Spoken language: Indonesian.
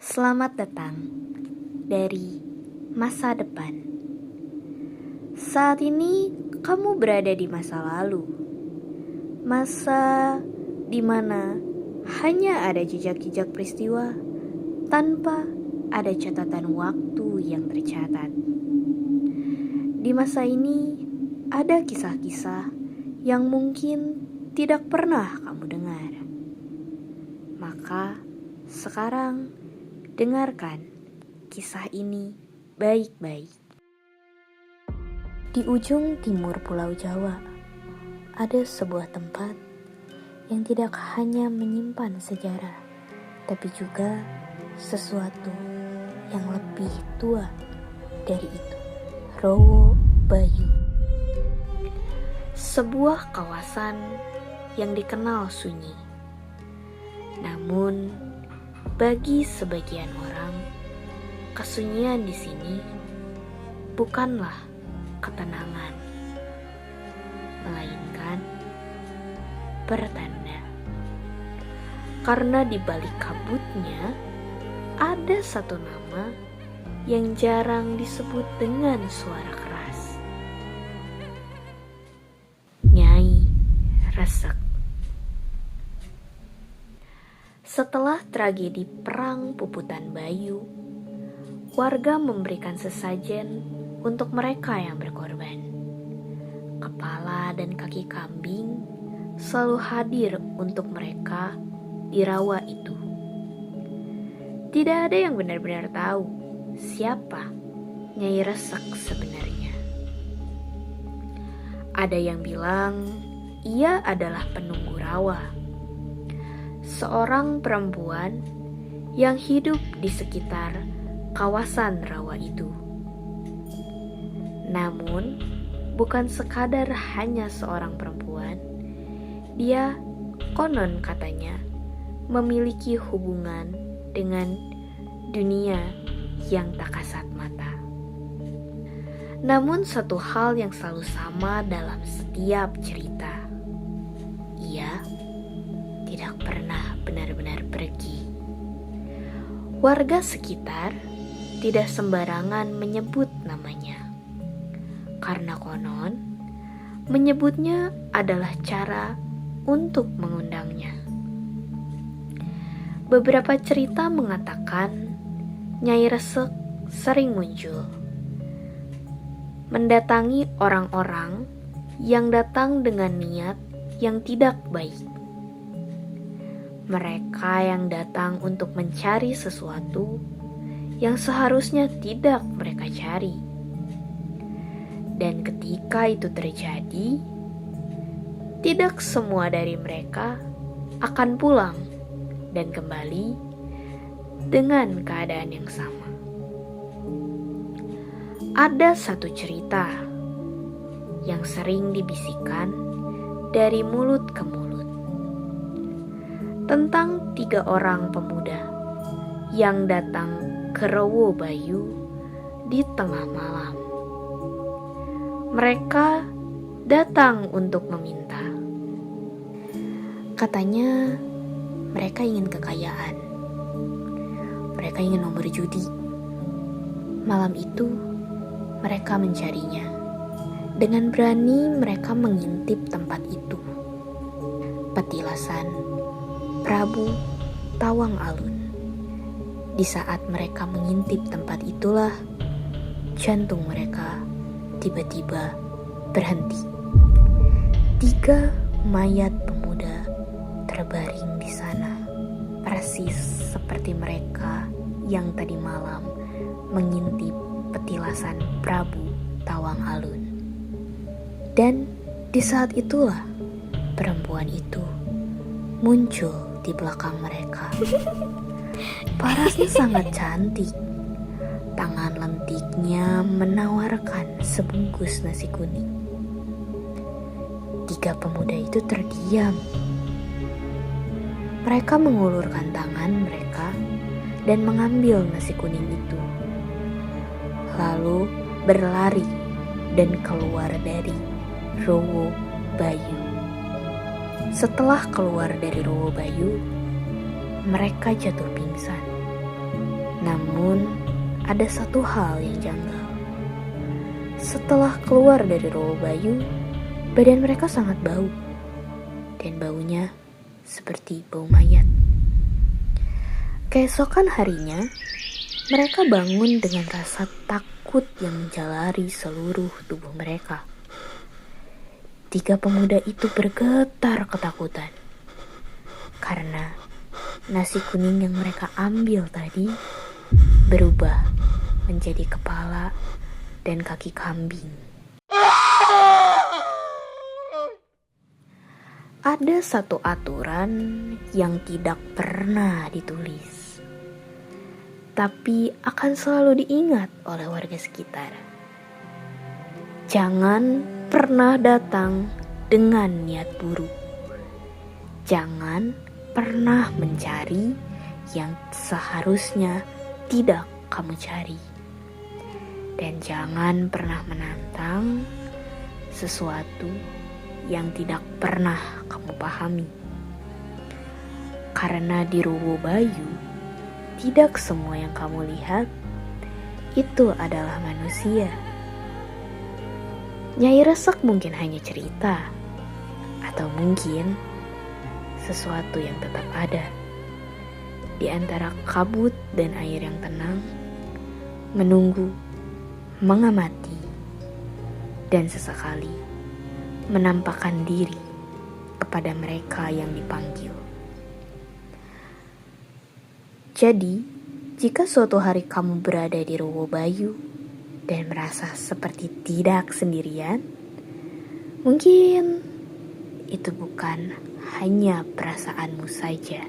Selamat datang dari masa depan. Saat ini kamu berada di masa lalu. Masa di mana hanya ada jejak-jejak peristiwa tanpa ada catatan waktu yang tercatat. Di masa ini ada kisah-kisah yang mungkin tidak pernah kamu dengar. Maka sekarang dengarkan kisah ini baik-baik. Di ujung timur Pulau Jawa, ada sebuah tempat yang tidak hanya menyimpan sejarah, tapi juga sesuatu yang lebih tua dari itu. Rowo Bayu. Sebuah kawasan yang dikenal sunyi. Namun, bagi sebagian orang, kesunyian di sini bukanlah ketenangan, melainkan pertanda. Karena di balik kabutnya ada satu nama yang jarang disebut dengan suara keras. Nyai Resek. Setelah tragedi Perang Puputan Bayu, warga memberikan sesajen untuk mereka yang berkorban. Kepala dan kaki kambing selalu hadir untuk mereka di rawa itu. Tidak ada yang benar-benar tahu siapa Nyai Resek sebenarnya. Ada yang bilang ia adalah penunggu rawa, seorang perempuan yang hidup di sekitar kawasan rawa itu. Namun, bukan sekadar hanya seorang perempuan, dia konon katanya memiliki hubungan dengan dunia yang tak kasat mata. Namun satu hal yang selalu sama dalam setiap cerita, ia tidak pernah benar-benar pergi. Warga sekitar tidak sembarangan menyebut namanya, karena konon menyebutnya adalah cara untuk mengundangnya. Beberapa cerita mengatakan Nyai Resek sering muncul, mendatangi orang-orang yang datang dengan niat yang tidak baik. Mereka yang datang untuk mencari sesuatu yang seharusnya tidak mereka cari. Dan ketika itu terjadi, tidak semua dari mereka akan pulang dan kembali dengan keadaan yang sama. Ada satu cerita yang sering dibisikkan dari mulut ke mulut tentang 3 orang pemuda yang datang ke Rowo Bayu di tengah malam. Mereka datang untuk meminta. Katanya mereka ingin kekayaan. Mereka ingin nomor judi. Malam itu mereka mencarinya. Dengan berani mereka mengintip tempat itu. Petilasan Prabu Tawang Alun. Di saat mereka mengintip tempat itulah jantung mereka tiba-tiba berhenti. 3 mayat pemuda terbaring di sana, persis seperti mereka yang tadi malam mengintip petilasan Prabu Tawang Alun. Dan di saat itulah perempuan itu muncul di belakang mereka. Parasnya sangat cantik. Tangan lentiknya menawarkan sebungkus nasi kuning. 3 pemuda itu terdiam. Mereka mengulurkan tangan mereka dan mengambil nasi kuning itu. Lalu berlari dan keluar dari Rowo Bayu. Setelah keluar dari Rowo Bayu, mereka jatuh pingsan. Namun, ada satu hal yang janggal. Setelah keluar dari Rowo Bayu, badan mereka sangat bau. Dan baunya seperti bau mayat. Keesokan harinya, mereka bangun dengan rasa takut yang menjalari seluruh tubuh mereka. 3 pemuda itu bergetar ketakutan. Karena nasi kuning yang mereka ambil tadi berubah menjadi kepala dan kaki kambing. Ada satu aturan yang tidak pernah ditulis, tapi akan selalu diingat oleh warga sekitar. Jangan pernah datang dengan niat buruk. Jangan pernah mencari yang seharusnya tidak kamu cari. Dan jangan pernah menantang sesuatu yang tidak pernah kamu pahami. Karena di Rowo Bayu, tidak semua yang kamu lihat itu adalah manusia. Nyai Resek mungkin hanya cerita, atau mungkin sesuatu yang tetap ada di antara kabut dan air yang tenang, menunggu, mengamati, dan sesekali menampakkan diri kepada mereka yang dipanggil. Jadi, jika suatu hari kamu berada di Rowo Bayu dan merasa seperti tidak sendirian, mungkin itu bukan hanya perasaanmu saja.